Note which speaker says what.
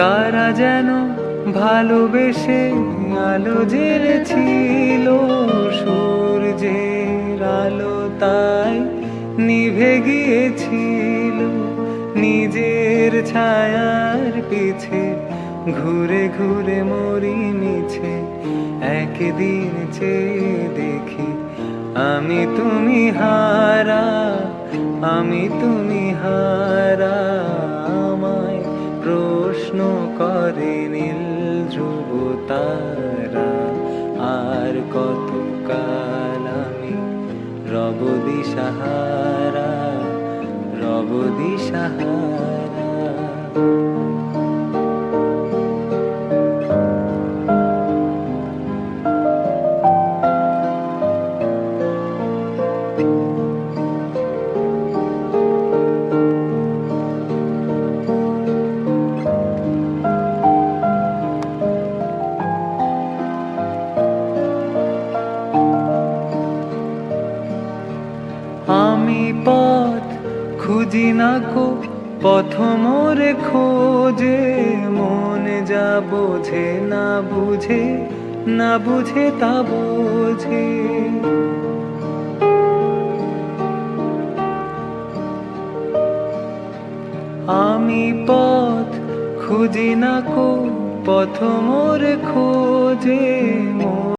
Speaker 1: কারা যেন ভালোবেসে আলো জ্বেলেছিল, সূর্যের আলো তাই নিভে গিয়েছিল। নিজের ছায়ার পিছে ঘুরে ঘুরে মরি মিছে, একদিন চেয়ে দেখি আমি তুমি হারা, আমি তুমি হারা। আমায় প্রশ্ন করে নীল ধ্রুব তারা, আর কতকাল আমি রব দিশাহারা, রব দিশাহারা। আমি পথ খুঁজি না কো, পথ মোরে খোঁজে, মনে যা বোঝে না বুঝে, না বুঝে তা বোঝে। আমি পথ খুঁজি না কো, পথ মোরে খোঁজে।